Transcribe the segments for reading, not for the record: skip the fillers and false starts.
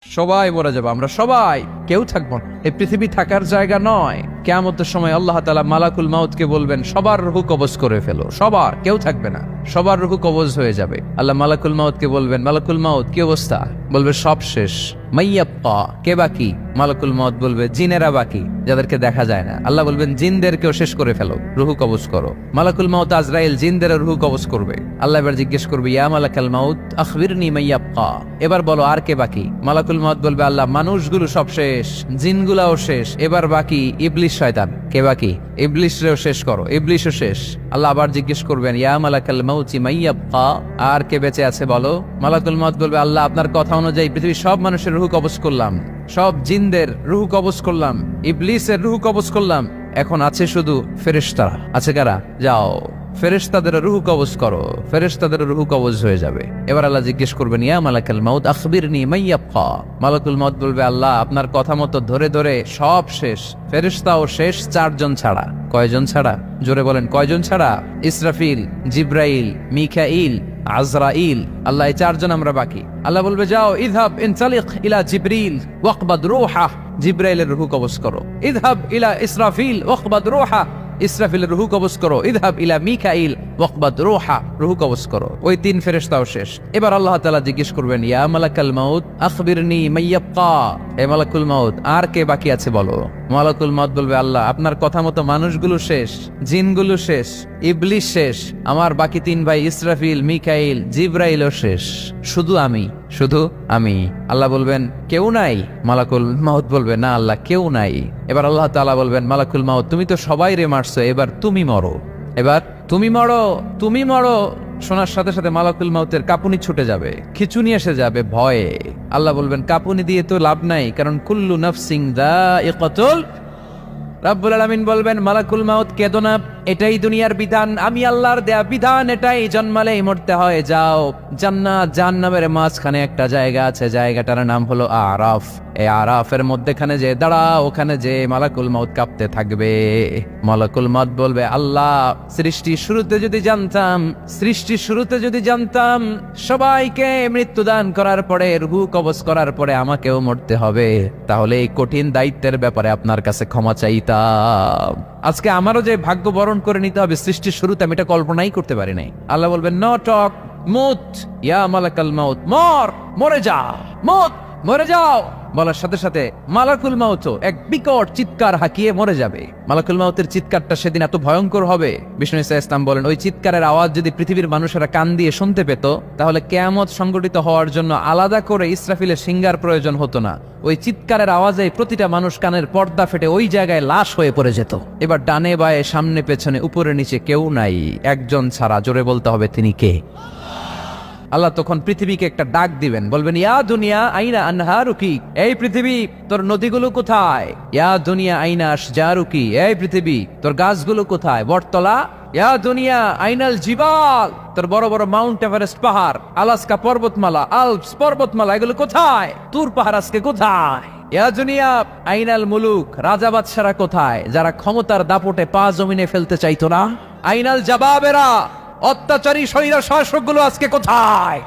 সবাই মরে যাবো, আমরা সবাই, কেউ থাকবো না। এই পৃথিবী থাকার জায়গা নয়। কিয়ামতের সময় আল্লাহ তাআলা মালাকুল মাউতকে বলবেন, সবার রূহ কবজ করে ফেলো, সবার, কেউ থাকবে না, সবার রূহ কবজ হয়ে যাবে। আল্লাহ মালাকুল মাউতকে বলবেন, মালাকুল মাউত কি অবস্থা? বলবে সব শেষ। মাইয়াব্বা, কে বাকি? মালাকুল মাউত বলবে জিনেরা বাকি, যাদেরকে দেখা যায় না। আল্লাহ বলবেন জিনদেরকেও শেষ করে ফেলো, রূহ কবজ করো। মালাকুল মাউত আজরাইল জিনদের রূহ কবজ করবে। আল্লাহ এবার জিজ্ঞেস করবে, ইয়া মালাকাল মাউত আখবিরনি মাইয়াব্বা, এবার বলো আর কে বাকি? মালাকুল মাউত বলবে, আল্লাহ মানুষগুলো সব শেষ, জিনগুলাও শেষ, এবার বাকি ইবলিস শয়তান। কে বাকি? ইবলিসরেও শেষ করো, ইবলিসও শেষ। আল্লাহ আবার জিজ্ঞেস করবেন, ইয়া মালাকাল মাউতি মাইয়াব্বা, আর কে বেঁচে আছে বলো? মালাকুল মাউত বলবে, আল্লাহ আপনার কথা অনুযায়ী পৃথিবীর সব মানুষের রূহ কবজ করলাম, সব জিনদের রূহ কবজ করলাম, ইবলিসের রূহ কবজ করলাম, এখন আছে শুধু ফেরেশতারা। আছে কারা? যাও ফেরেশতাদের রূহ কবজ করো, ফেরেশতাদের রূহ কবজ হয়ে যাবে। এবার আল্লাহ জিজ্ঞেস করবেন, ইয়া মালাকাল মাউত আখবিরনি মাইয়াব্বা। মালাকুল মাউত বলবে, আল্লাহ আপনার কথা মতো ধরে ধরে সব শেষ, ফেরেশতাও শেষ, 4 জন ছাড়া। কয়জন ছাড়া? জোরে বলেন, কয়জন ছাড়া? ইসরাফিল, জিব্রাইল, মিকাইল, আজরাইল। আল্লাহ এই 4 জন আমরা বাকি। আল্লাহ বলবে, যাও ইযহাব ইনতালিক ইলা জিবরিল ওয়াকবাদ রূহা, জিব্রাইলের রূহ কবজ করো। ইযহাব ইলা ইসরাফিল ওয়াকবাদ রূহা, ইসরাফিলের রূহ কবজ করো। ইযহাব ইলা মিকাইল ওয়াকবাদ রূহা, রূহ কবজ করো। ওই 3 ফেরেশতাও শেষ। এবার আল্লাহ তাআলা জিজ্ঞেস করবেন, ইয়া মালাকাল মাউত আখবিরনি মাইয়াব্বা, এ মালাকুল মাউত আর কে বাকি আছে বলো? মালাকুল মাউত বলবে, আল্লাহ আপনার কথা মতো মানুষগুলো শেষ, জিনগুলো শেষ, ইবলিস শেষ, আমার বাকি 3 ভাই ইসরাফিল, মিকাইল, জিব্রাইলও শেষ, শুধু আমি, শুধু আমি। আল্লাহ বলবেন, কেউ নাই? মালাকুল মাউত বলবে, না আল্লাহ কেউ নাই। এবার আল্লাহ তাআলা বলবেন, মালাকুল মাউত তুমি তো সবাই রে মারছো, এবার তুমি মরো, এবার তুমি মরো, তুমি মরো। শোনার সাথে সাথে মালাকুল মাউতের কাঁপুনি ছুটে যাবে, খিচুনি এসে যাবে ভয়ে। আল্লাহ বলবেন, কাঁপুনি দিয়ে তো লাভ নাই, কারণ কুল্লু নাফসিন যায়িকাতুল। রাব্বুল আলামিন বলবেন, মালাকুল মাউত কেঁদো না, এটাই দুনিয়ার বিধান, আমি আল্লাহর দেয়া বিধান, এটাই, জন্মালেই মরতে হয়। যাও, জান্নাত জাহান্নামের মাঝখানে একটা জায়গা আছে, জায়গাটার নাম হলো আরাফ। এই আরাফের মধ্যখানে যে দাঁড়াও, ওখানে যে মালাকুল মাউত কাঁপতে থাকবে। মালাকুল মাউত বলবে, আল্লাহ সৃষ্টির শুরুতে যদি জানতাম, সৃষ্টির শুরুতে যদি জানতাম সবাইকে মৃত্যুদান করার পরে, রূহ কবজ করার পরে আমাকেও মরতে হবে, তাহলে এই কঠিন দায়িত্বের ব্যাপারে আপনার কাছে ক্ষমা চাইতাম। আজকে আমারও যে ভাগ্য বরণ করে নিতে হবে সৃষ্টির শুরুতে, আমি এটা কল্পনাই করতে পারি নাই। আল্লাহ বলবেন, নো টক, মুত ইয়া মালাকাল মাউত, মর, মরে যা, মুত, মরে যাও। বলার সাথে সাথে মালাকুল মাউত এক বিকট চিৎকার হাঁকিয়ে মরে যাবে। মালাকুল মাউতের চিৎকারটা সেদিন এত ভয়ঙ্কর হবে, বিষ্ণু ঈসা ইসলাম বলেন, ওই চিৎকারের আওয়াজ যদি পৃথিবীর মানুষেরা কান দিয়ে শুনতে পেত, তাহলে কিয়ামত সংগঠিত হওয়ার জন্য আলাদা করে ইসরাফিলের সিঙ্গার প্রয়োজন হতো না। ওই চিৎকারের আওয়াজে প্রতিটা মানুষ কানের পর্দা ফেটে ওই জায়গায় লাশ হয়ে পড়ে যেত। এবার ডানে বায়ে, সামনে পেছনে, উপরে নিচে কেউ নাই, একজন ছাড়া। জোরে বলতে হবে, তিনি কে? আল্লাহ তখন পৃথিবীকে একটা ডাক দিবেন, বলবেন, ইয়া দুনিয়া আইনা আনহারুকি, এই পৃথিবী তোর নদীগুলো কোথায়? ইয়া দুনিয়া আইনা আশজারুকি, এই পৃথিবী তোর গাছগুলো কোথায়? বটতলা। ইয়া দুনিয়া আইনাল জিবাল, তোর বড় বড় মাউন্ট এভারেস্ট পাহাড়, আলাস্কা পর্বতমালা, আলপস পর্বতমালা, এগুলো কোথায়? তুর পাহাড় আজকে কোথায়? ইয়া দুনিয়া আইনাল মুলুক, রাজা বাদশারা কোথায়, যারা ক্ষমতার দাপটে পা জমিনে ফেলতে চাইতো না? আইনাল জাবাবেরা, অত্যাচারী স্বৈর শাসকগুলো আজকে কোথায়?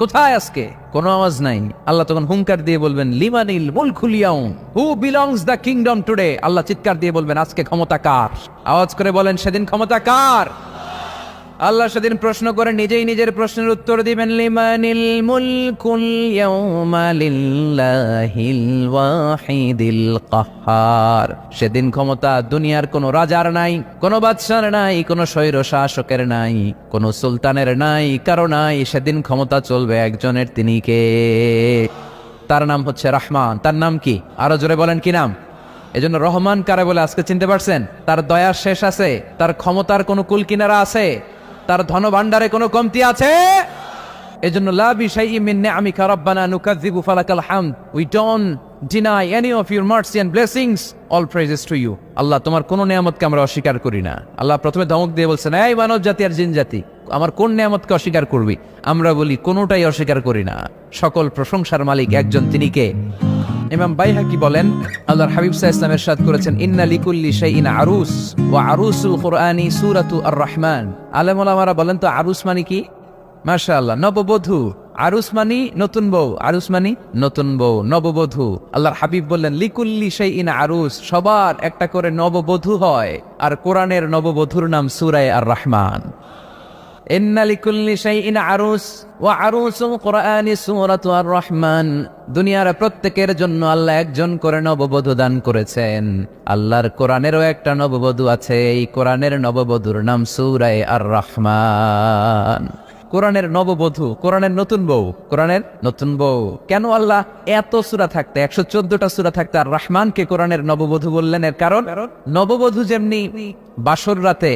কোথায় আজকে? কোনো আওয়াজ নাই। আল্লাহ তখন হুঙ্কার দিয়ে বলবেন, লিমানিল মুলকুল ইয়াউম, who belongs the kingdom today. আল্লাহ চিৎকার দিয়ে বলবেন, আজকে ক্ষমতা কার? আওয়াজ করে বলেন, সেদিন ক্ষমতা কার? আল্লাহ সেদিন প্রশ্ন করে নিজেই নিজের প্রশ্নের উত্তর দিবেন, লিমানিল মুলকুল ইয়াউমা লিল্লাহিল ওয়াহিদিল কাহ্হার। সেদিন ক্ষমতা দুনিয়ার কোনো রাজার নাই, কোনো বাদশার নাই, কোনো স্বৈর শাসকের নাই, কোনো সুলতানের নাই, কারো নাই। সেদিন ক্ষমতা চলবে একজনের, তিনি কে? তার নাম হচ্ছে রহমান। তার নাম কি? আরো জোরে বলেন, কি নাম? এজন্য রহমান কারে বলে আজকে চিনতে পারছেন? তার দয়ার শেষ আছে? তার ক্ষমতার কোনো কুল কিনারা আছে? তার ধন ভান্ডারে কোনো কমতি আছে? এজন্য লা বিশাইইন মিন নিআমিকা রাব্বানা নুকাযযিবু ফালাকাল হামদ, we don't deny any of your mercy and blessings, all praises to you. আল্লাহ তোমার কোন নিয়ামতকে আমরা অস্বীকার করি না। আল্লাহ প্রথমে ধমক দিয়ে বলছেন, এই মানব জাতি আর জিন জাতি, আমার কোন নিয়ামতকে অস্বীকার করবি? আমরা বলি, কোনোটাই অস্বীকার করি না। সকল প্রশংসার মালিক একজন, তিনি কে? ইমাম বাইহাকি বলেন, আল্লাহর হাবিব সাল্লাল্লাহু আলাইহি ওয়াসাল্লাম ইরশাদ করেছেন, ইন্না লিকুল্লি শাইইন আরুস ওয়া আরুসুল কুরআনি সূরাতু আর রহমান। আলেম ওলামারা বলেন, তো আরুস মানে কি? মাশাআল্লাহ, নববধূ। আরুস মানি নতুন বউ, আরুস মানি নতুন বউ, নববধূ। আল্লাহর হাবিব বললেন লিকুল্লি শাইইন আরুস, সবার একটা করে নববধূ হয়। আর কোরআনের নববধূর নাম সূরা আর রহমান। ইন্না লিকুল্লি শাইইন আরুস ওয়া আরুসুল কোরআনি সূরাতু আর রহমান। দুনিয়ার প্রত্যেকের জন্য আল্লাহ একজন করে নববধূ দান করেছেন। আল্লাহর কোরআনেরও একটা নববধূ আছে, এই কোরআনের নববধূর নাম সূরা আর রহমান। কোরআনের নববধূ, কোরআনের নতুন বউ, কোরআনের নতুন বউ। কেন আল্লাহ এত সূরা থাকতে 114টা সূরা থাকতে আর রহমানকে কোরআনের নববধূ বললেন? এর কারণ নববধূ যেমনি বাসর রাতে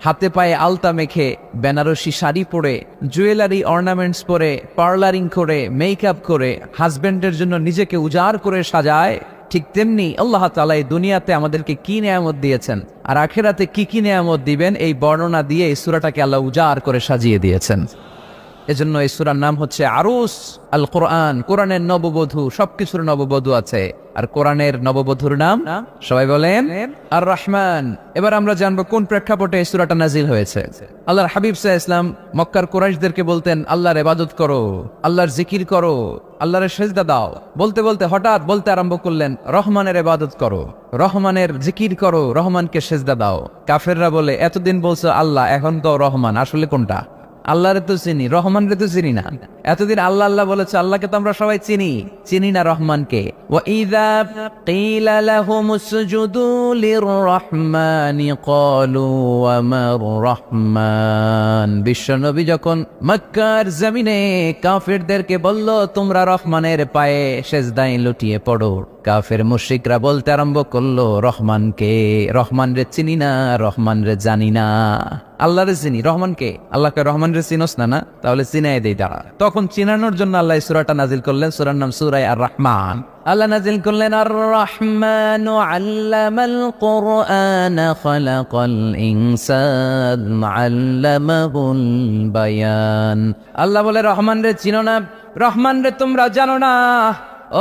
হাতে পায়ে আলতা মেখে, বেনারসি শাড়ি পরে, জুয়েলারি অর্নামেন্টস পরে, পার্লারিং করে, মেকআপ করে হাজবেন্ডের জন্য নিজেকে উজাড় করে সাজায়, ঠিক তেমনি আল্লাহ তাআলা এই দুনিয়াতে আমাদেরকে কি নেয়ামত দিয়েছেন আর আখিরাতে কি কি নেয়ামত দিবেন, এই বর্ণনা দিয়ে এই সূরাটাকে আল্লাহ উজাড় করে সাজিয়ে দিয়েছেন। এজন্য এই সূরার নাম হচ্ছে আরুস আল কোরআন, কোরআনের নববধূ। সবকিছুর নববধূ আছে, আর কোরআনের নববধূর নাম সবাই বলেন আর রহমান। এবার আমরা জানবো কোন প্রেক্ষাপটে এই সূরাটা নাজিল হয়েছে। আল্লাহর হাবিব সাল্লাল্লাহু আলাইহি ওয়াসাল্লাম মক্কার কুরাইশদেরকে বলতেন আল্লাহর ইবাদত করো, আল্লাহর জিকির করো, আল্লাহর সেজদা দাও। বলতে বলতে হঠাৎ বলতে আরম্ভ করলেন রহমানের ইবাদত করো, রহমানের জিকির করো, রহমানকে সেজদা দাও। কাফেররা বলে এতদিন বলছো আল্লাহ, এখন তো রহমান, আসলে কোনটা? আল্লাহরে তো চিনি, রহমানরে তো চিনি না। এতদিন আল্লাহ আল্লাহ বলেছে, আল্লাহকে তো আমরা সবাই চিনি, চিনি না রহমানকে। ওয়া ইযা কিলা লাহুমুসজুদু লিররহমানি ক্বালু ওয়া মার রহমান। বিশ্বনবী যখন মক্কার জমিনে কাফেরদেরকে বলল তোমরা রহমানের পায়ে সেজদায় লুটিয়ে পড়ো, কাফের মুশরিকরা বলতে আরম্ভ করলো রহমানকে, রহমানরে চিনি না, রহমানরে জানি না। আল্লাহরে চিনি, রহমানকে? আল্লাহকে রহমানরে চিনোস না? না, তাহলে চিনাই দেই দাঁড়া। তখন চিনানোর জন্য আল্লাহ এই সূরাটা নাজিল করলেন, সূরার নাম সূরা আর রহমান। আল্লাহ নাজিল করলেন আর রহমান আল্লামাল কোরআন খালাকাল ইনসান আল্লামাহুল বায়ান। আল্লাহ বলে রহমানরে চিনো না, রহমানরে তোমরা জানো না।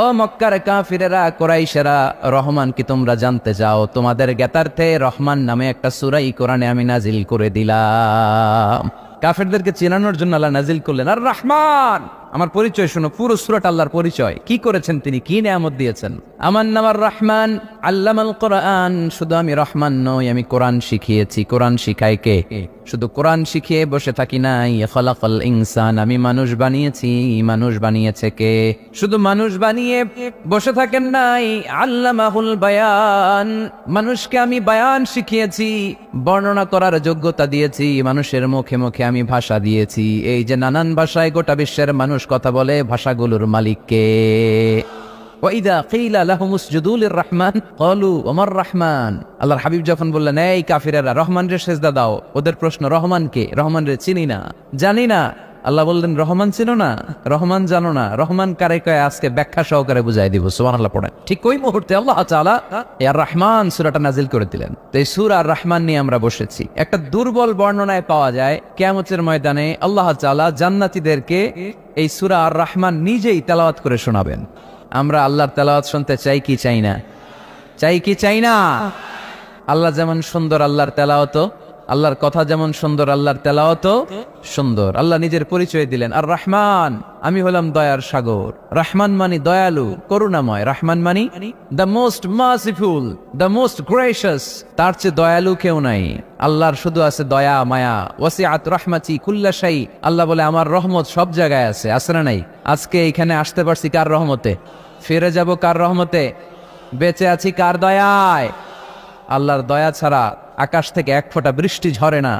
ও মক্কার কাফিরেরা, কুরাইশেরা, রহমান কি তোমরা জানতে চাও? তোমাদের জ্ঞাতার্থে রহমান নামে একটা সূরা কোরআনে আমি নাজিল করে দিলাম। কাফেরদেরকে চেনানোর জন্য আল্লাহ নাজিল করলেন আর রহমান। আমার পরিচয় শোনো, পুরো সূরাটা আল্লাহর পরিচয়, কি করেছেন তিনি, কি নিয়ামত দিয়েছেন। আমার নাম আর রহমান আল্লামাল কোরআন। শুধু আমি রহমান নই, আমি কোরআন শিখিয়েছি। কোরআন শিখায় কে? শুধু কোরআন শিখিয়ে বসে থাকি নাই। খালাকাল ইনসান, আমি মানুষ বানিয়েছি। মানুষ বানিয়েছে কে? শুধু মানুষ বানিয়ে বসে থাকেন নাই, আল্লামাহুল বায়ান, মানুষকে আমি বায়ান শিখিয়েছি, বর্ণনা করার যোগ্যতা দিয়েছি। মানুষের মুখে মুখে আমি ভাষা দিয়েছি। এই যে নানান ভাষায় গোটা বিশ্বের মানুষ কথা বলে, ভাষাগুলোর মালিক কে? ওয়াইদা কিলা লাহুমুসজুদু লিররহমান ক্বালু ওয়া মার রহমান। আল্লাহর হাবিব যখন বললেন এই কাফিরেরা রহমানরে সেজদা দাও, ওদের প্রশ্ন রহমান কে? রহমানরে চিনি না, জানি না। আল্লাহ বললেন রহমান চিনো না, রহমান জানো না, রহমান কারে কয় আজকে ব্যাখ্যা সহকারে বুঝাই দিব। সুবহানাল্লাহ পড়েন। ঠিক ওই মুহূর্তে আল্লাহ তাআলা আর রহমান সূরাটা নাজিল করে দিলেন। তো এই সূরা আর রহমান নিয়ে আমরা বসেছি। একটা দুর্বল বর্ণনায় পাওয়া যায় কিয়ামতের ময়দানে আল্লাহ তাআলা জান্নাতীদেরকে এই সূরা আর রহমান নিজেই তেলাওয়াত করে শোনাবেন। আমরা আল্লাহর তেলাওয়াত শুনতে চাই কি চাই না? চাই কি চাই না? আল্লাহ যেমন সুন্দর, আল্লাহর তেলাওয়াত, আল্লাহর কথা যেমন সুন্দর, আল্লাহর তেলাওয়াত সুন্দর। আল্লাহ নিজের পরিচয় দিলেন আর রহমান, আমি হলাম দয়ার সাগর। রহমান মানি দয়ালু, করুণাময়। রহমান মানি the most merciful, the most gracious. তার চেয়ে দয়ালু কেউ নাই। আল্লাহর শুধু আছে দয়া মায়া। ওয়াসিআত রাহমাতি কুল্লা শাই। আল্লাহ বলে আমার রহমত সব জায়গায় আছে। আছে না নাই? আজকে এখানে আসতে পারছি কার রহমতে? ফিরে যাব কার রহমতে? বেঁচে আছি কার দয়ায়? আল্লাহর দয়া ছাড়া আকাশ থেকে এক ফোঁটা বৃষ্টি ঝরে না।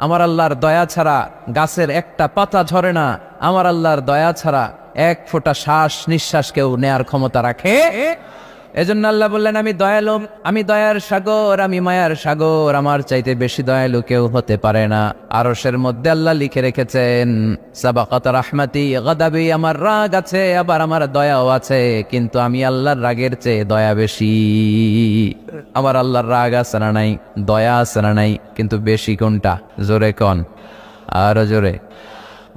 আমার আল্লাহর দয়া ছাড়া গাছের একটা পাতা ঝরে না। আমার আল্লাহর দয়া ছাড়া এক ফোঁটা শ্বাস নিঃশ্বাস কেউ নেয়ার ক্ষমতা রাখে? এজন্য আল্লাহ বললেন আমি দয়ালু, আমি দয়ার সাগর, আমি মায়ার সাগর। আমার চাইতে বেশি দয়ালু কেউ হতে পারে না। আরশের মধ্যে আল্লাহ লিখে রেখেছেন সাবাকাত রাহমাতি গাদাবি, আমার রাগ আছে আবার আমার দয়াও আছে, কিন্তু আমি আল্লাহর রাগের চেয়ে দয়া বেশি। আমার আল্লাহর রাগ আছে না নাই? দয়া আছে না নাই? কিন্তু বেশি কোনটা? জোরে কোন, আরো জোরে।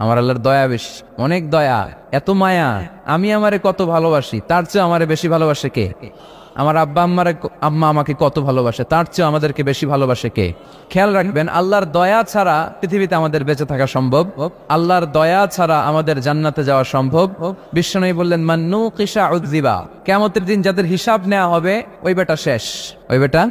আমার আল্লাহর দয়া বেশি। অনেক দয়া, এত মায়া, আমি আমারে কত ভালোবাসি, তার চেয়ে আমারে বেশি ভালোবাসে কে? আমার আম্মা আমাকে কত ভালোবাসে, তার চেয়ে আমাদেরকে বেশি ভালোবাসে কে? খেয়াল রাখবেন, আল্লাহর দয়া ছাড়া পৃথিবীতে আমাদের বেঁচে থাকা সম্ভব, আল্লাহর দয়া ছাড়া আমাদের জান্নাতে যাওয়া সম্ভব। বিশ্বনবী বললেন, মান্নু কিসা উযিবা, কিয়ামতের দিন যাদের হিসাব নেওয়া হবে ওই বেটা শেষ, ওই বেটা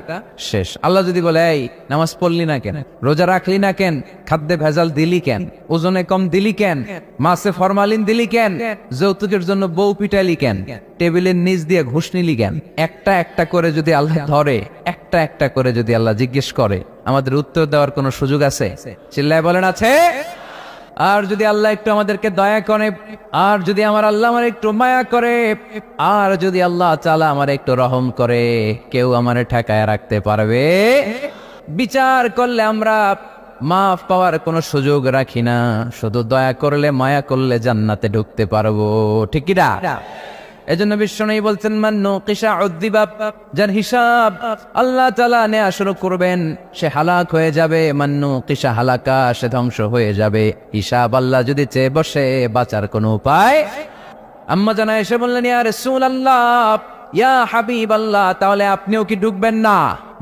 শেষ। আল্লাহ যদি বলে, এই নামাজ পড়লি না কেন, রোজা রাখলি না কেন, খাদ্যে ভেজাল দিলি কেন, ওজনে কম দিলি কেন, মাছে ফরমালিন দিলি কেন, যৌতুকের জন্য বউ পিটাইলি কেন, টেবিলের নিচ দিয়ে ঘুষ নিলি কেন, একটা একটা করে যদি আল্লাহ ধরে, একটা একটা করে যদি আল্লাহ জিজ্ঞেস করে, আমাদের উত্তর দেওয়ার কোনো সুযোগ আছে? চিল্লায় বলেন আছে? আর যদি আল্লাহ একটু আমাদেরকে দয়া করে, আর যদি আমার আল্লাহ আমার একটু মায়া করে, আর যদি আল্লাহ তাআলা আমার একটু রহম করে, কেউ আমারে ঠেকায় রাখতে পারবে? বিচার করলে আমরা মাফ পাওয়ার কোনো সুযোগ রাখি না, শুধু দয়া করলে মায়া করলে জান্নাতে ঢুকতে পারবো, ঠিক কি না? এজন্য বিশ্বনবী বলছেন, মান্নু কিসা উযিবা, যার হিসাব আল্লাহ তাআলা নেওয়া শুরু করবেন সে হালাক হয়ে যাবে, মান্নু কিসা হালাকা, সে ধ্বংস হয়ে যাবে। হিসাব আল্লাহ যদি চেয়ে বসে, বাঁচার কোনো উপায়? আম্মা জানা এসে বললেন, ইয়া রাসূলুল্লাহ, ইয়া হাবিবাল্লাহ, তাহলে আপনিও কি ঢুকবেন না?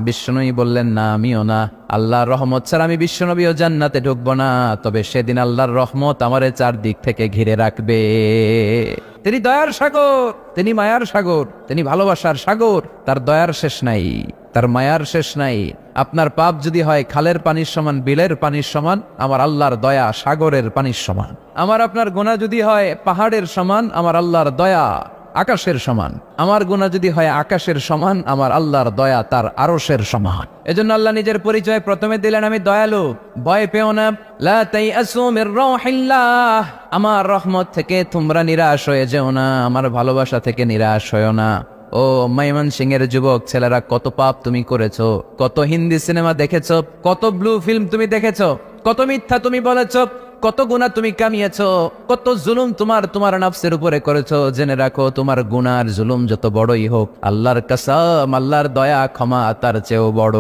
বিশ্বনবী বললেন, না, আমিও না। আল্লাহর রহমত ছাড়া আমি বিশ্বনবীও জান্নাতে ঢুকবো না, তবে সেদিন আল্লাহর রহমত আমারে চারদিক থেকে ঘিরে রাখবে। তিনি দয়ার সাগর, তিনি মায়ার সাগর, তিনি ভালোবাসার সাগর, তার দয়ার শেষ নাই, তার মায়ার শেষ নাই। আপনার পাপ যদি হয় খালের পানির সমান, বিলের পানির সমান, আমার আল্লাহর দয়া সাগরের পানির সমান। আমার আপনার গুনাহ যদি হয় পাহাড়ের সমান, আমার আল্লাহর দয়া আকাশের সমান। আমার গুনাহ যদি হয় আকাশের সমান, আমার আল্লাহর দয়া তার আরশের সমান। এজন্য আল্লাহ নিজের পরিচয় প্রথমে দিলেন, আমি দয়ালু, ভয় পেও না, লা তাইআসু মির রাহিল্লাহ, আমার রহমত থেকে তোমরা নিরাশ হয়ে যেও না, আমার ভালোবাসা থেকে নিরাশ হয়েও না। ও ময়মনসিংহের যুবক ছেলেরা, কত পাপ তুমি করেছো, কত হিন্দি সিনেমা দেখেছো, কত ব্লু ফিল্ম তুমি দেখেছো, কত মিথ্যা তুমি বলেছো, কত গুনাহ তুমি কামিয়েছো, কত জুলুম তোমার নফসের উপরে করেছো। জেনে রাখো, তোমার গুনার জুলুম যত বড়ই হোক, আল্লাহর কসম, আল্লাহর দয়া ক্ষমা তার চেয়েও বড়।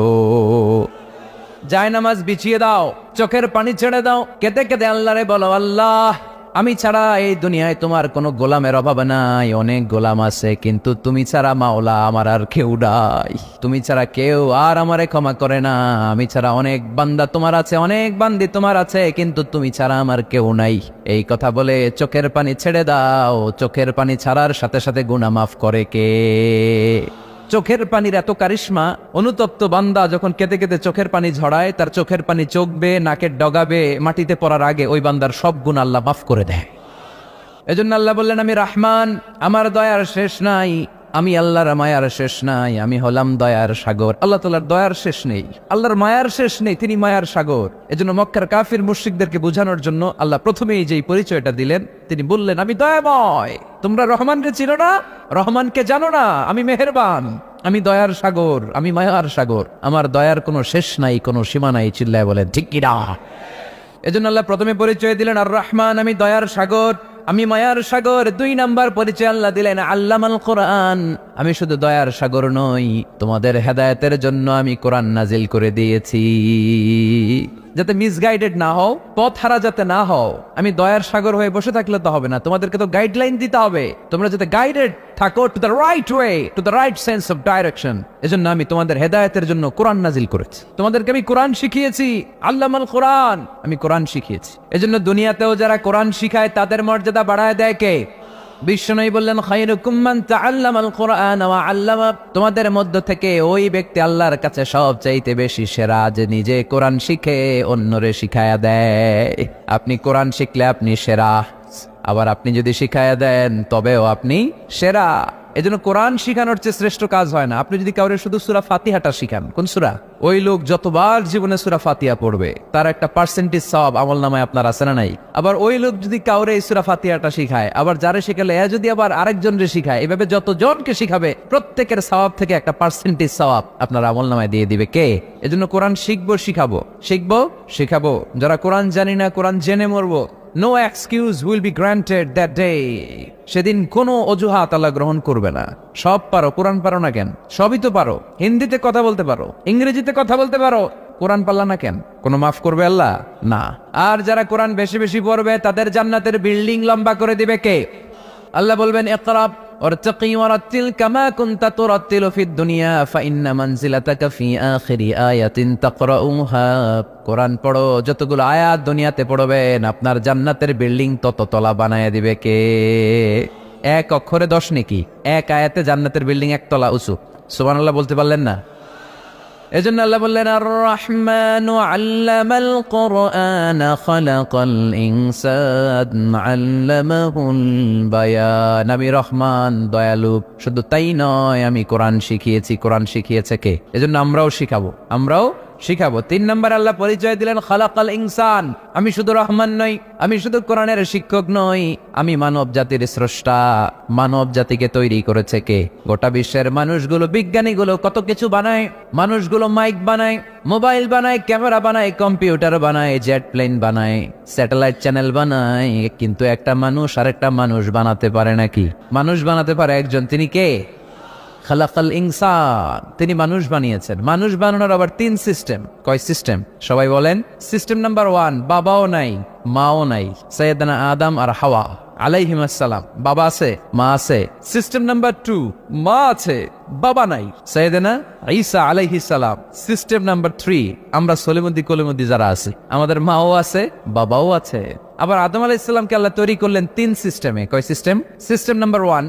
জায়নামাজ বিছিয়ে দাও, চোখের পানি ছেড়ে দাও, কেঁদে কেঁদে আল্লাহরে বলো, আল্লাহ, আমি ছাড়া এই দুনিয়ায় তোমার কোনো গোলামের অভাব নাই, অনেক গোলাম আছে, কিন্তু তুমি ছাড়া মাওলা আমার আর কেউ নাই, তুমি ছাড়া কেউ আর আমারে ক্ষমা করে না। আমি ছাড়া অনেক বান্দা তোমার আছে, অনেক বান্দি তোমার আছে, কিন্তু তুমি ছাড়া আমার কেউ নাই। এই কথা বলে চোখের পানি ছেড়ে দাও। চোখের পানি ছাড়ার সাথে সাথে গুনাহ মাফ করে কে? চোখের পানির এত কারিশমা, অনুতপ্ত বান্দা যখন কেঁদে কেঁদে চোখের পানি ঝরায়, তার চোখের পানি চোখবে, নাকের ডগাবে, মাটিতে পড়ার আগে ওই বান্দার সব গুনাহ আল্লাহ মাফ করে দেয়। এজন্য আল্লাহ বললেন, আমি রহমান, আমার দয়ার শেষ নাই, আমি আল্লাহর মায়ার শেষ নাই, আমি হলাম দয়ার সাগর। আল্লাহ তাআলার দয়ার শেষ নেই, আল্লাহর মায়ার শেষ নেই, তিনি মায়ার সাগর। এজন্য মক্কার কাফির মুশরিকদেরকে বোঝানোর জন্য আল্লাহ প্রথমেই যেই পরিচয়টা দিলেন, তিনি বললেন, আমি দয়াময়। তোমরা রহমানকে চিনো না, রহমানকে জানো না, আমি মেহেরবান, আমি দয়ার সাগর, আমি মায়ার সাগর, আমার দয়ার কোনো শেষ নাই, কোনো সীমা নাই। চিল্লায় বলেন ঠিক কি না? এজন্য আল্লাহ প্রথমে পরিচয় দিলেন আর রহমান, আমি দয়ার সাগর, আমি মায়ার সাগর। 2 নাম্বার পরিচয় আল্লাহ দিলেন আল্লামাল কোরআন, আমি শুধু দয়ার সাগর নই, তোমাদের হেদায়েতের জন্য আমি কোরআন নাজিল করে দিয়েছি, যাতে মিসগাইডেড না হও, পথ হারা যাতে না হও। আমি দয়ার সাগর হয়ে বসে থাকলে তো হবে না, তোমাদেরকে তো গাইডলাইন দিতে হবে, তোমরা যাতে গাইডেড থাকো to the right way, to the right sense of direction. এজন্য আমি তোমাদের হেদায়েতের জন্য কোরআন নাজিল করেছি, তোমাদেরকে আমি কোরআন শিখিয়েছি, আল্লামাল কোরআন, আমি কোরআন শিখিয়েছি। এজন্য দুনিয়াতেও যারা কোরআন শিখায় তাদের মর্যাদা বাড়ায় দেয় কে? বিশ্বনবী বললেন, খায়রুকুম মান তাআল্লামাল কোরআন ওয়া আল্লামা, তোমাদের মধ্য থেকে ওই ব্যক্তি আল্লাহর কাছে সবচাইতে বেশি সেরা, যে নিজে কোরআন শিখে অন্যরে শিখায়া দেয়। আপনি কোরআন শিখলে আপনি সেরা, আবার আপনি যদি শিখায়া দেন তবেও আপনি সেরা। এজন্য কোরআন শিখানোর চেয়ে শ্রেষ্ঠ কাজ হয় না। আপনি যদি কাউরে শুধু সূরা ফাতিহাটা শিখান, কোন সূরা, ওই লোক যতবার জীবনে সূরা ফাতিহা পড়বে তার একটা পার্সেন্টেজ সওয়াব আমলনামায় আপনার আছে না নাই? আবার ওই লোক যদি কাউরে এই সূরা ফাতিহাটা শিখায়, আবার যারে শিখালে এ যদি আবার আরেকজনরে শিখায়, এভাবে যতজনকে শিখাবে প্রত্যেকের সওয়াব থেকে একটা পার্সেন্টেজ সওয়াব আপনার আমলনামায় দিয়ে দিবে কে? এজন্য কোরআন শিখবো, শিখাবো, শিখবো, শিখাবো। যারা কোরআন জানি না, কোরআন জেনে মরবো, no excuse will be granted that day, সেদিন কোনো অজুহাত আল্লাহ গ্রহণ করবে না। সব পারো, কোরআন পারো না কেন? সবই তো পারো, হিন্দিতে কথা বলতে পারো, ইংরেজিতে কথা বলতে পারো, কোরআন পারলা না কেন? কোনো মাফ করবে আল্লাহ? না। আর যারা কোরআন বেশি বেশি পড়বে তাদের জান্নাতের বিল্ডিং লম্বা করে দিবে কে? আল্লাহ বলবেন ইকরা ওয়ারতাকি ওয়ারাতিল কামা কুনতা তুরাতিলু ফিদ দুনিয়া ফাইন্না মানজিলাতাকা ফি আখিরি আয়াতিন তাকরাউহা। কোরআন পড়ো, যতগুলো আয়াত দুনিয়াতে পড়বেন আপনার জান্নাতের বিল্ডিং তত তলা বানায় দিবে কে? এক অক্ষরে 10 নেকি, এক আয়াতে জান্নাতের বিল্ডিং একতলা উঁচু। সুবহানাল্লাহ বলতে পারলেন না? এজন্য আল্লাহ বললেন আর রহমানু আল্লামাল কুরআন খালাকাল ইনসান আল্লামাহুল বায়ান। আমি রহমান, দয়ালু। শুধু তাই নয়, আমি কোরআন শিখিয়েছি। কোরআন শিখিয়েছে কে? এজন্য আমরাও শিখাবো। 3 নম্বর আল্লাহ পরিচয় দিলেন খালাকাল ইনসান। আমি শুধু রহমান নই, আমি শুধু কোরআনের শিক্ষক নই, আমি মানব জাতির স্রষ্টা। মানব জাতিকে তৈরি করেছে কে? গোটা বিশ্বের মানুষগুলো, বিজ্ঞানীগুলো কত কিছু বানায়। মানুষগুলো মাইক বানায়, মোবাইল বানায়, ক্যামেরা বানায়, কম্পিউটার বানায়, জেট প্লেন বানায়, স্যাটেলাইট চ্যানেল বানায়, কিন্তু একটা মানুষ আরেকটা মানুষ বানাতে পারে নাকি? মানুষ বানাতে পারে একজন, তিনি কে? খালাকাল ইনসান, তিনি মানুষ বানিয়েছেন। মানুষ বানানোর আবার 3 সিস্টেম। কয় সিস্টেম? সবাই বলেন। সিস্টেম নাম্বার 1, বাবাও নাই মাও নাই। সাইয়েদনা আদম আর হাওয়া আলাইহিমুস সালাম, বাবা আছে মা আছে। সিস্টেম নাম্বার 2, মা আছে বাবা নাই, সাইয়েদনা ঈসা আলাইহিস সালাম। সিস্টেম নাম্বার 3, আমরা সলিমুদ্দি কলিমুদ্দি যারা আছি, আমাদের মাও আছে বাবাও আছে। আবার আদম আলাইহিস সালামকে আল্লাহ তৈরি করলেন 3 সিস্টেমে। কয় সিস্টেম? সিস্টেম নাম্বার 1,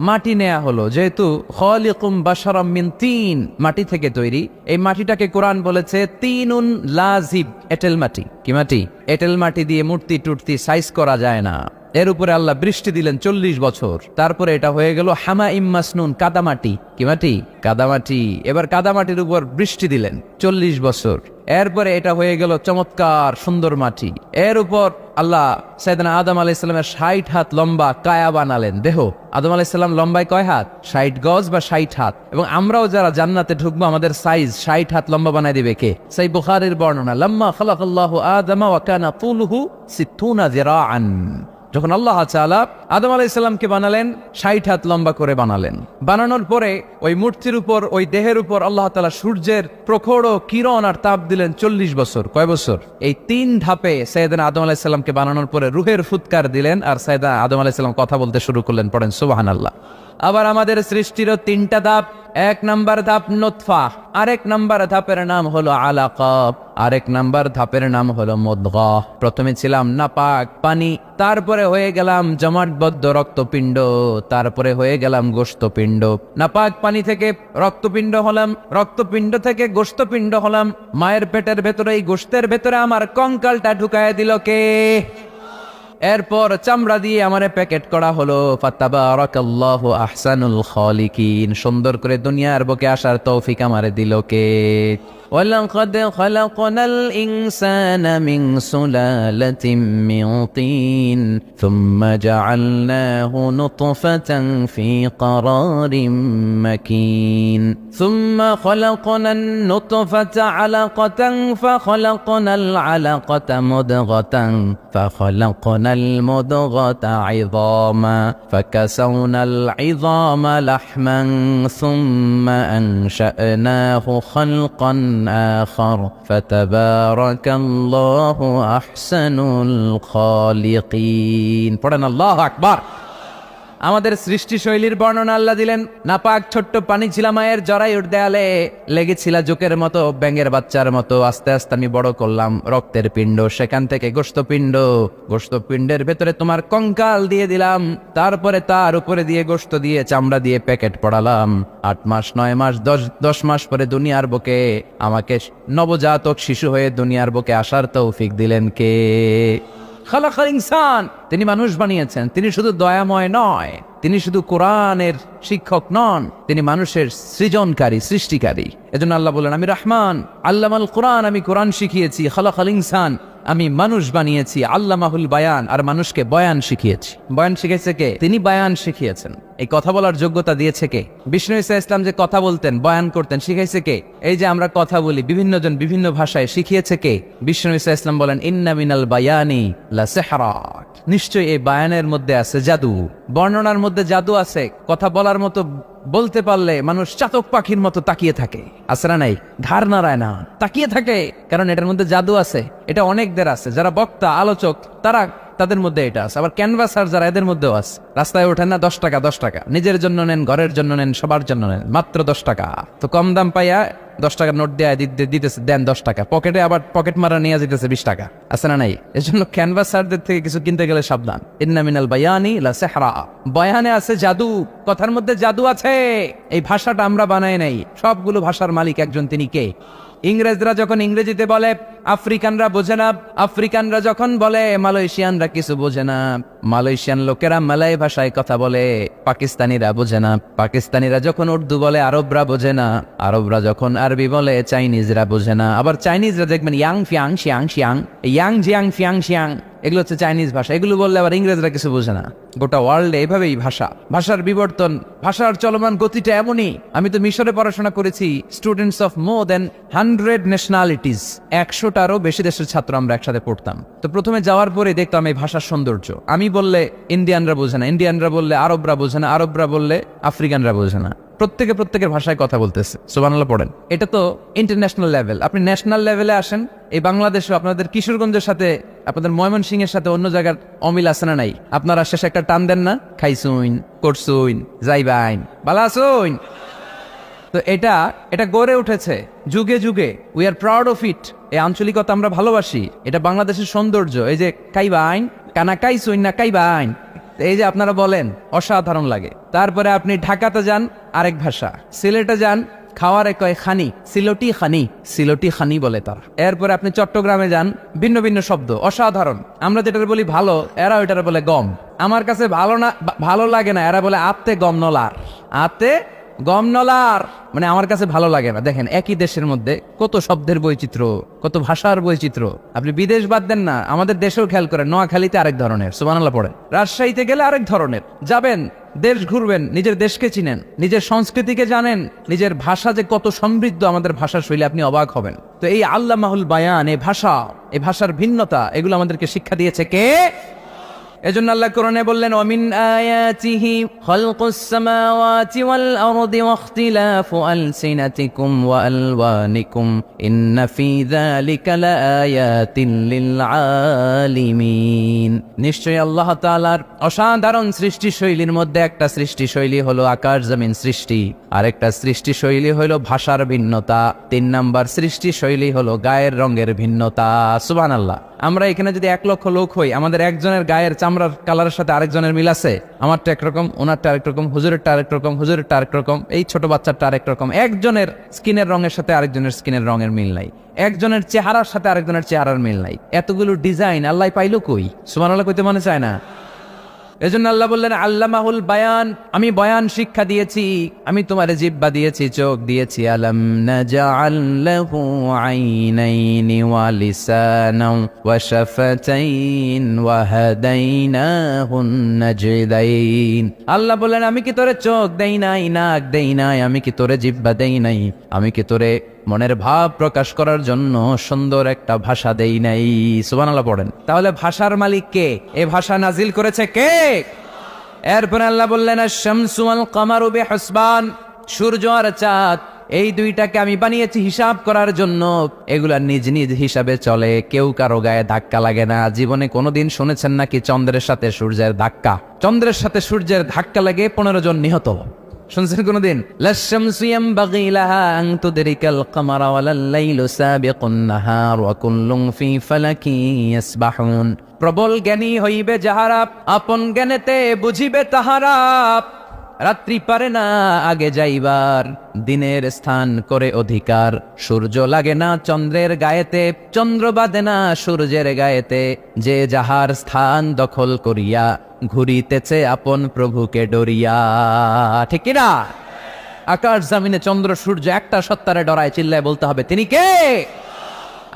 মাটি নেয়া হলো, যেহেতু খালিকুম বাশারাম মিন তিন, মাটি থেকে তৈরি। এই মাটিটাকে কোরআন বলেছে তিনুন লাজিব, এঁটেল মাটি। কি মাটি? এঁটেল মাটি দিয়ে মূর্তি টুর্তি সাইজ করা যায় না। এর উপরে আল্লাহ বৃষ্টি দিলেন 40 বছর, তারপরে এটা হয়ে গেল হামাইম মাসনুন, কাদামাটি। কি মাটি? কাদামাটি। এবার কাদামাটির উপর বৃষ্টি দিলেন 40 বছর, এরপরে এটা হয়ে গেল চমৎকার সুন্দর মাটি। এর উপর আল্লাহ সাইয়েদনা আদম আলাইহিস সালামের 60 হাত লম্বা কায়া বানালেন, দেহ। আদম আলাইহিস সালাম লম্বায় কয় হাত? 60 গজ বা 60 হাত। এবং আমরাও যারা জান্নাতে ঢুকবো আমাদের সাইজ 60 হাত লম্বা বানাই দিবে কে? সেই বুখারীর বর্ণনা, লাম্মা খালাকাল্লাহু আদমা ওয়া কানা তুলুহু 60 যিরাআন। যখন আল্লাহ তাআলা আদম আলাইহিস সালামকে বানালেন, 60 হাত লম্বা করে বানালেন। বানানোর পরে ওই মূর্তির উপর, ওই দেহের উপর আল্লাহ তাআলা সূর্যের প্রখর কিরণ আর তাপ দিলেন 40 বছর। কয় বছর? এই 3 ধাপে সাইয়েদনা আদম আলাইহিস সালামকে বানানোর পরে রূহের ফুৎকার দিলেন, আর সাইয়েদনা আদম আলাইহিস সালাম কথা বলতে শুরু করলেন। পড়েন সুবহানাল্লাহ। আবার আমাদের সৃষ্টিরও 3টা ধাপ। 1 নাম্বার ধাপ নুতফা, আরেক নাম্বার ধাপের নাম হলো আলাকা, আরেক নাম্বার ধাপের নাম হলো মুদগাহ। প্রথমে ছিলাম নাপাক পানি, তারপরে হয়ে গেলাম জমাটবদ্ধ রক্তপিণ্ড, তারপরে হয়ে গেলাম গোশতপিণ্ড। নাপাক পানি থেকে রক্তপিণ্ড হলাম, রক্তপিণ্ড থেকে গোশতপিণ্ড হলাম। মায়ের পেটের ভেতরে, এই গোশতের ভেতরে আমার কঙ্কালটা ঢুকায় দিল কে? এরপর চামড়া দিয়ে আমারে প্যাকেট করা হলো। ফাতাবারাকাল্লাহু আহসানুল খালিকিন, সুন্দর করে দুনিয়ার বুকে আসার তৌফিক আমারে দিল কে? ওয়ালাকাদ খালাকনাল ইনসানা মিন সুলালাতিন মিন তিন সুম্মা জাআলনাহু নুতফাতান ফি ক্বারারিন মাকিন সুম্মা খালাকনান নুতফাতা আলাকাতান ফাখালাকনাল আলাকাতা মুদগাতান ফাখালাকনাল মুদগাতা ইযামা ফাকাসাওনাল ইযামা লাহমান সুম্মা আনশা'নাহু খালকান آخر فتبارك الله أحسن الخالقين। পড়েন আল্লাহু আকবার। আমাদের সৃষ্টি শৈলীর বর্ণনা আল্লাহ দিলেন। নাপাক ছোট্ট পানি ছিল মায়ের জরায়ুর দেয়ালে, লেগেছিল জোকের মতো, ব্যাঙের বাচ্চার মতো। আস্তে আস্তে আমি বড় করলাম রক্তের পিণ্ড, সেখান থেকে গোশতপিণ্ড, গোশতপিণ্ডের ভেতরে তোমার কঙ্কাল দিয়ে দিলাম, তারপরে তার উপরে দিয়ে গোশত দিয়ে চামড়া দিয়ে প্যাকেট পড়ালাম। 8 মাস 9 মাস 10 মাস পরে দুনিয়ার বুকে আমাকে নবজাতক শিশু হয়ে দুনিয়ার বুকে আসার তৌফিক দিলেন কে? খালাকাল ইনসান, তিনি মানুষ বানিয়েছেন। তিনি শুধু দয়াময় নয়, তিনি শুধু কোরআনের শিক্ষক নন, তিনি মানুষের সৃজনকারী, সৃষ্টিকারী। এজন্য আল্লাহ বলেন আমি রহমান, আল্লামাল কোরআন, আমি কোরআন শিখিয়েছি। খালাকাল ইনসান, আমি মানুষ বানিয়েছি। আল্লামাহুল বায়ান, আর মানুষকে বয়ান শিখিয়েছি। বয়ান শিখেছে কে? তিনি বয়ান শিখিয়েছেন। এই কথা বলার যোগ্যতা দিয়েছে কে? বিষ্ণু ঈসা ইসলাম যে কথা বলতেন, বয়ান করতেন, শিখাইছে কে? এই যে আমরা কথা বলি বিভিন্ন জন বিভিন্ন ভাষায়, শিখিয়েছে কে? বিষ্ণু ঈসা ইসলাম বলেন ইন্না মিনাল বায়ানি লা সিহরা, নিশ্চয়ই এই বায়ানের মধ্যে আছে জাদু, বর্ণনার মধ্যে জাদু আছে। কথা বলার মতো বলতে পারলে মানুষ চাতক পাখির মতো তাকিয়ে থাকে, আছে না নাই? ঘাড় নাড়ায় না, তাকিয়ে থাকে, কারণ এটার মধ্যে জাদু আছে। এটা অনেকদের আছে, যারা বক্তা আলোচক তাদের মধ্যে এটা আছে। আবার ক্যানভাসার যারা, এদের মধ্যেও আছে। রাস্তায় ওঠেন না, 10 টাকা 10 টাকা, নিজের জন্য নেন, ঘরের জন্য নেন, সবার জন্য নেন, মাত্র 10 টাকা। তো কম দাম পাইয়া 10 টাকার নোট দেয়া দিতেছে, দেন 10 টাকা, পকেটে আবার পকেট মারা নিয়ে যেতেছে 20 টাকা, আছে না নাই? এজন্য ক্যানভাসারদের থেকে কিছু কিনতে গেলে সাবধান। ইন্না মিনাল বায়ানি লা সিহরা, বয়ানে আছে জাদু, কথার মধ্যে জাদু আছে। এই ভাষাটা আমরা বানাই নাই, সবগুলো ভাষার মালিক একজন, তিনি কে? ইংরেজরা যখন ইংরেজিতে বলে আফ্রিকানরা বোঝে না, আফ্রিকানরা যখন বলে মালয়েশিয়ানরা কিছু বোঝে না, মালয়েশিয়ান লোকেরা মালয় ভাষায় কথা বলে, পাকিস্তানিরা বোঝে না, পাকিস্তানিরা যখন উর্দু বলে আরবরা বোঝে না, আরবরা যখন আরবি বলে চাইনিজরা বোঝে না। আবার চাইনিজরা দেখবেন ইয়াং ফিয়াং শিয়াং শিয়াং, ইয়াং জিয়াং ফিয়াং শিয়াং, এগুলো হচ্ছে চাইনিজ ভাষা। এগুলো বললে আবার ইংরেজরা কিছু বোঝে না। গোটা ওয়ার্ল্ডে এইভাবেই ভাষার বিবর্তন, ভাষার চলমান গতিটা এমনই। আমি তো মিশরে পড়াশোনা করেছি, students of more than 100 nationalities, 100টারও বেশি দেশের ছাত্র আমরা একসাথে পড়তাম। তো প্রথমে যাওয়ার পরে দেখতাম এই ভাষার সৌন্দর্য। আমি বললে ইন্ডিয়ানরা বোঝে না, ইন্ডিয়ানরা বললে আরবরা বোঝে না, আরবরা বললে আফ্রিকানরা বোঝে না। প্রত্যেকের ভাষায় কথা বলতেছে, সুবহানাল্লাহ পড়েন। এটা তো ইন্টারন্যাশনাল লেভেল। আপনি ন্যাশনাল লেভেলে আসেন, এই বাংলাদেশে আপনাদের কিশোরগঞ্জের সাথে, আপনাদের ময়মনসিং এর সাথে অন্য জায়গার অমিল আছে না নাই? আপনারা শেষে একটা টান দেন না, খাইছুইন, করছুইন, যাইবাইন, ভালো আছুইন। তো এটা গড়ে উঠেছে যুগে যুগে। We are proud of it. এই আঞ্চলিকতা আমরা ভালোবাসি, এটা বাংলাদেশের সৌন্দর্য। এই যে কাইবাইন, কানা কাইছুইন না কাইবাইন, এই যে আপনারা বলেন, অসাধারণ লাগে। তারপরে আপনি ঢাকাতে যান, আরেক ভাষা। সিলেটে যান, খাওয়ারে কয় খানি, সিলটি খানি বলে তারা। এরপরে আপনি চট্টগ্রামে যান, ভিন্ন ভিন্ন শব্দ, অসাধারণ। আমরা যেটা বলি ভালো, এরা ওইটারে বলে গম। আমার কাছে ভালো লাগে না, এরা বলে আত্তে গম নলার, আত্তে গম নলার, মানে আমার কাছে ভালো লাগে না। দেখেন, একই দেশের মধ্যে কত শব্দের বৈচিত্র্য, কত ভাষার বৈচিত্র্য। আপনি বিদেশ বাদ দেন না, আমাদের দেশেও খেয়াল করেন। নোয়াখালীতে আরেক ধরনের, সুবহানাল্লাহ পড়েন। রাজশাহীতে গেলে আরেক ধরনের। যাবেন, দেশ ঘুরবেন, নিজের দেশকে চিনেন, নিজের সংস্কৃতিকে জানেন, নিজের ভাষা যে কত সমৃদ্ধ, আমাদের ভাষা শৈলী, আপনি অবাক হবেন। তো এই আল্লামাহুল বায়ান, এই ভাষার ভিন্নতা, এগুলো আমাদেরকে শিক্ষা দিয়েছে কে? এজন্য আল্লাহ কোরআনে বললেন, ওয়ামিন আয়াতিহি খালকুস সামাওয়াতি ওয়াল আরদি ওয়াখতিলাফু আলসিনাতিকুম ওয়া আলওয়ানিকুম ইন্না ফি যালিকা লাআয়াতিন লিল আলিমিন। নিশ্চয়ই আল্লাহ তাআলার অসাধারণ সৃষ্টি শৈলীর মধ্যে একটা সৃষ্টি শৈলী হলো আকাশ জমিন সৃষ্টি, আরেকটা সৃষ্টি শৈলী হলো ভাষার ভিন্নতা, 3 নাম্বার সৃষ্টি শৈলী হলো গায়ের রঙের ভিন্নতা। সুবহানাল্লাহ। আমরা এখানে যদি 1 লক্ষ লোক হই, আমাদের একজনের গায়ের চামড়ার কালারের সাথে আরেকজনের মিল আছে? আমারটা একরকম, ওনারটা আরেক রকম, হুজুরেরটা আরেক রকম, হুজুরেরটা আরেক রকম, এই ছোট বাচ্চারটা আরেক রকম। একজনের স্কিনের রঙের সাথে আরেকজনের স্কিনের রঙের মিল নাই, একজনের চেহারার সাথে আরেকজনের চেহারার মিল নাই। এতগুলো ডিজাইন আল্লাহ পাইলো কই? সুবহানাল্লাহ কইতে মনে চায় না? এজন্য আল্লাহ বললেন, আল্লামাহুল বায়ান, আমি বয়ান শিক্ষা দিয়েছি, আমি তোমার জিহ্বা দিয়েছি, চোখ দিয়েছি। আলাম নাজআল লাহু আইনাইনি ওয়া লিসানান ওয়া শাফাতাইন ওয়া হাদাইনাহুন নাজদাইন। আল্লাহ বললেন, আমি কি তোরে চোখ দেই নাই, নাক দেই নাই, আমি কি তোরে জিহ্বা দেই নাই, আমি কি তোরে মনের ভাব প্রকাশ করার জন্য সুন্দর একটা ভাষা দেই নাই? সুবহানাল্লাহ পড়েন। তাহলে ভাষার মালিক কে? এই ভাষা নাজিল করেছে কে? এরপর আল্লাহ বললেন, আশ-শামসু ওয়াল কামারু বিহুসবান, সূর্য আর চাঁদ, এই দুইটাকে আমি বানিয়েছি হিসাব করার জন্য। এগুলা নিজ নিজ হিসাবে চলে, কেউ কারো গায়ে ধাক্কা লাগে না। জীবনে কোনোদিন শুনেছেন নাকি চন্দ্রের সাথে সূর্যের ধাক্কা? চন্দ্রের সাথে সূর্যের ধাক্কা লাগে 15 জন নিহত। শুনছেন কোনদিন? লাশ-শামসু ইয়ানবাগি লাহা আন তুদরিকাল কামারা ওয়ালাল লাইলু সাবিকুন নাহার ওয়া কুল্লুন ফি ফালাকিন ইয়াসবাহুন। প্রবল জ্ঞানী হইবে যাহারা, আপন জ্ঞানেতে বুঝিবে তাহারা। রাত্রি পারে না আগে যাইবার, দিনের স্থান করে অধিকার। সূর্য লাগে না চন্দ্রের গায়েতে, চন্দ্র বাঁধে না সূর্যের গায়েতে। যে যাহার স্থান দখল করিয়া, ঘুরিতেছে আপন প্রভুকে ডরিয়া। ঠিক কিনা? আকাশ জমিনে চন্দ্র সূর্য একটা সত্তারে ডরায়, চিল্লায় বলতে হবে, তিনি কে?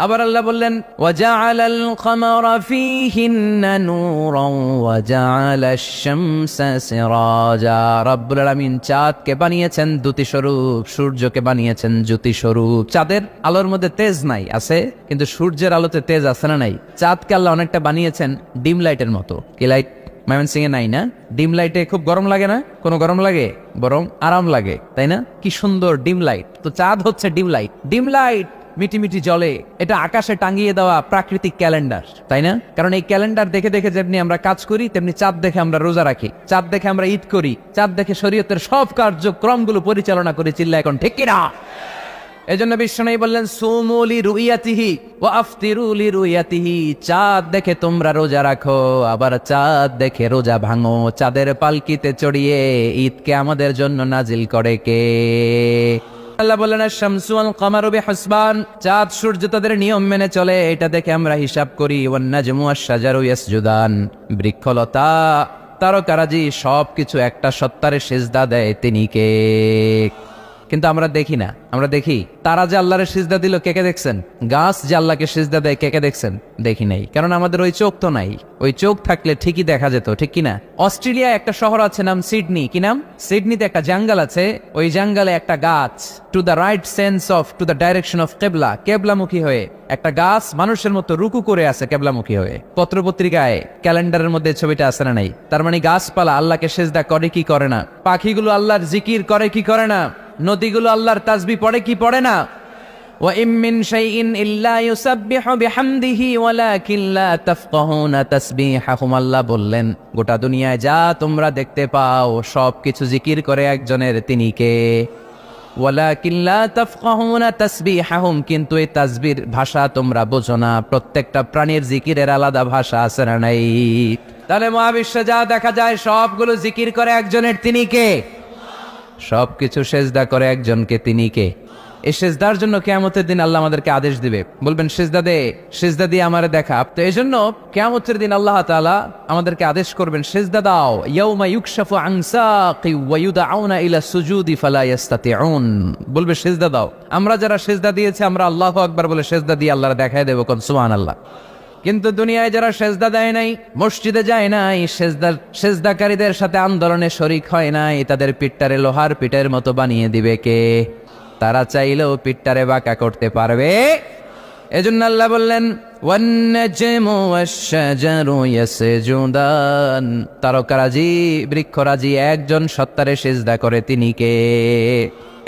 আবার আল্লাহ বললেন, ওয়াজআলাল কামারা ফীহিন্না নূরান ওয়াজআলাশ শামসা সিরাজা। রব্বুল আলামিন চাঁদকে বানিয়েছেন দ্যুতি স্বরূপ, সূর্যকে বানিয়েছেন জ্যোতি স্বরূপ। চাঁদের আলোর মধ্যে তেজ নাই, আছে, কিন্তু সূর্যের আলোতে তেজ আছে না নাই? চাঁদকে আল্লাহ অনেকটা বানিয়েছেন ডিম লাইটের মতো। কি লাইট? ময়মনসিংহে নাই না? ডিম লাইটে খুব গরম লাগে না? কোনো গরম লাগে? বরং আরাম লাগে, তাই না? কি সুন্দর ডিম লাইট। তো চাঁদ হচ্ছে ডিম লাইট। ডিম লাইট মিটি মিটি জলে, এটা আকাশে টাঙিয়ে দেওয়া প্রাকৃতিক ক্যালেন্ডার, তাই না? কারণ এই ক্যালেন্ডার দেখে দেখে যেমনি আমরা কাজ করি, তেমনি চাঁদ দেখে আমরা রোজা রাখি, চাঁদ দেখে আমরা ঈদ করি, চাঁদ দেখে শরীয়তের সব কার্যক্রমগুলো পরিচালনা করি। চিল্লা এখন ঠিক কিনা? এজন্য বিশ্বনবী বললেন সুমু লিরুইয়াতিহি ওয়া আফতিরু লিরুইয়াতিহি, চাঁদ দেখে তোমরা রোজা রাখো, আবার চাঁদ দেখে রোজা ভাঙো। চাঁদের পালকিতে চড়িয়ে ঈদকে আমাদের জন্য নাজিল করে কে? আল্লাহ বললেন আশ-শামসু ওয়াল কামারু বিহুসবান, চাঁদ সূর্য তাদের নিয়ম মেনে চলে, এটা দেখে আমরা হিসাব করি। ওয়ান নাজমু ওয়াশ-শাজারু ইয়াসজুদান, বৃক্ষলতা তারকারাজি সবকিছু একটা সত্তারে সিজদা দেয়, তিনি কে? কিন্তু আমরা দেখি না। আমরা দেখি তারা যে আল্লাহরে সিজদা দিল, কে কে দেখছেন? গাছ যে আল্লাহকে সিজদা দেয়, কে কে দেখছেন? দেখি নাই, কারণ আমাদের ওই চোখ তো নাই। ওই চোখ থাকলে ঠিকই দেখা যেত, ঠিক কিনা? অস্ট্রেলিয়ায় একটা শহর আছে নাম সিডনি, কি নাম? সিডনিতে একটা জঙ্গল আছে, ওই জঙ্গলে একটা গাছ to the right sense of to the direction of কেবলা, কেবলামুখী হয়ে একটা গাছ মানুষের মতো রুকু করে আছে কেবলামুখী হয়ে। পত্রপত্রিকায় ক্যালেন্ডারের মধ্যে ছবিটা আছে না নাই? তার মানে গাছপালা আল্লাহকে সিজদা করে কি করে না? পাখিগুলো আল্লাহর জিকির করে কি করে না? নদীগুলো আল্লাহর তাসবিহ পড়ে কি পড়ে না? ওয়া ইম মিন শাইইন ইল্লা ইউসাব্বিহু বিহামদিহি ওয়ালাকিন লা তাফকাহুনা তাসবিহাহুম, আল্লাহ বললেন গোটা দুনিয়ায় যা তোমরা দেখতে পাও সবকিছু জিকির করে একজনের, তিনি কে? ওয়ালাকিন লা তাফকাহুনা তাসবিহাহুম, কিন্তু এই তাসবির ভাষা তোমরা বোঝো না। প্রত্যেকটা প্রাণীর জিকিরের আলাদা ভাষা আছে না নাই? তাহলে মহাবিশ্বে যা দেখা যায় সবগুলো জিকির করে একজনের, তিনি কে? সবকিছু সেজদা করে একজনকে, তিনি কে? এই সেজদার জন্য কিয়ামতের দিন আল্লাহ আমাদেরকে আদেশ দিবে, বলবেন সেজদা দে, সেজদা দিয়ে আমারে দেখা। তো এই জন্য কিয়ামতের দিন আল্লাহ তাআলা আমাদেরকে আদেশ করবেন সেজদা দাও। ইয়াউমা ইউকশাফু আন সাকি ওয়া ইউদআউনা ইলা সুজুদি ফালা ইস্তাতিউন, বলবে সেজদা দাও। আমরা যারা সেজদা দিয়েছি আমরা আল্লাহু আকবার বলে সেজদা দিয়ে আল্লাহর দেখায় দেব, কোন সুবহানাল্লাহ। কিন্তু দুনিয়ায় যারা সেজদা দেয় নাই, মসজিদে যায় নাই, সেজদাকারীদের সাথে আন্দোলনে শরিক হয় নাই, তাদের পিঠটারে লোহার পিঠের মতো বানিয়ে দিবে কে? তারা চাইলেও পিঠটারে বাঁকা করতে পারবে? এজন্য আল্লাহ বললেন ওয়ান নাজমু ওয়াশ-শাজারু ইয়াসজুদান, তারকারাজি বৃক্ষরাজি একজন সত্তারে সিজদা করে, তিনি কে?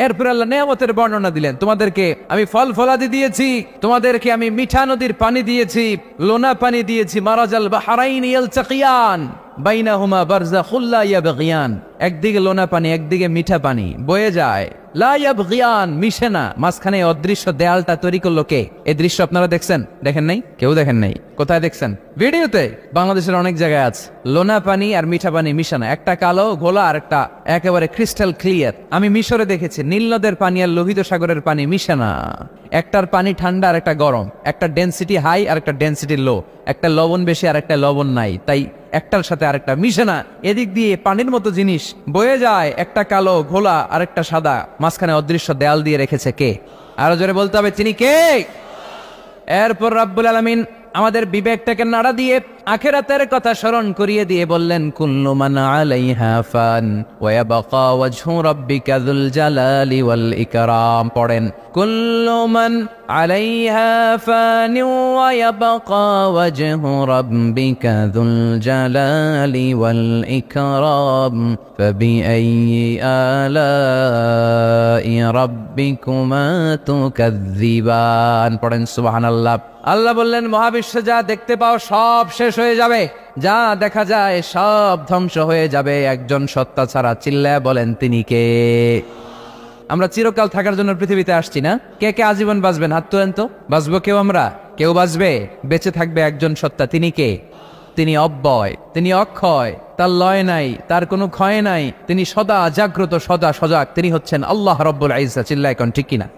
এরপর আল্লাহ নেয়ামতের বর্ণনা দিলেন, তোমাদেরকে আমি ফল ফলাদি দিয়েছি, তোমাদেরকে আমি মিঠা নদীর পানি দিয়েছি, লোনা পানি দিয়েছি, মারাজাল বাহরাইন ইয়ালতাকিয়ান বাইনাহুমা বারযাখুল লা ইয়াবগিয়ান, একদিকে লোনা পানি একদিকে মিঠা পানি বয়ে যায়, লা ইয়াবগিয়ান মিশে না, মাঝখানে অদৃশ্য দেয়ালটা তৈরি করলো কে? এই দৃশ্য আপনারা দেখছেন? দেখেন নাই? কেউ দেখেন নাই? কোথায় দেখছেন? ভিডিওতে। বাংলাদেশের অনেক জায়গায় আছে লোনা পানি আর মিঠা পানি মিশানো, একটা কালো ঘোলা আর একটা একেবারে ক্রিস্টাল ক্লিয়ার। আমি মিশরে দেখেছি নীল নদের পানি আর লোহিত সাগরের পানি মিশে না, একটার পানি ঠান্ডা আর একটা গরম, একটা ডেনসিটি হাই আর একটা ডেনসিটি লো, একটা লবণ বেশি আর একটা লবণ নাই, তাই একটার সাথে আরেকটা মিশে না। এদিক দিয়ে পানির মতো জিনিস বয়ে যায়, একটা কালো ঘোলা আর একটা সাদা, মাঝখানে অদৃশ্য দেয়াল দিয়ে রেখেছে কে? আরো জোরে বলতে হবে, তিনি কে? এরপর রাব্বুল আলামিন আমাদের বিবেকটাকে নাড়া দিয়ে আখিরাতের কথা স্মরণ করিয়ে দিয়ে বললেন কুল্লু মান আলাইহা ফান ওয়া ইয়াবকা ওয়াজহু রাব্বিকা যুল জালালি ওয়াল ইকরাম। পড়েন কুল্লু মান আলাইহা ফান ওয়া ইয়াবকা ওয়াজহু রাব্বিকা যুল জালালি ওয়াল ইকরাম ফাবিআইয়ি আলাই রাব্বিকুমা তুকাযযিবান। পড়েন সুবহানাল্লাহ। আল্লাহ বললেন মহাবিশ্বে যা দেখতে পাও সব শেষ হয়ে যাবে, যা দেখা যায় সব ধ্বংস হয়ে যাবে একজন সত্তা ছাড়া। চিল্লায় বলেন তিনি কে? আমরা চিরকাল থাকার জন্য পৃথিবীতে আসছি না? কে কে আজীবন বাঁচবেন? হাত তোলেন তো। বাঁচবো কেউ? আমরা কেউ বাঁচবে? বেঁচে থাকবে একজন সত্তা, তিনি কে? তিনি অব্যয়, তিনি অক্ষয়, তার লয় নাই, তার কোনো ক্ষয় নাই, তিনি সদা জাগ্রত, সদা সজাগ, তিনি হচ্ছেন আল্লাহ রব্বুল ইজ্জত। চিল্লায় কোন ঠিক কিনা?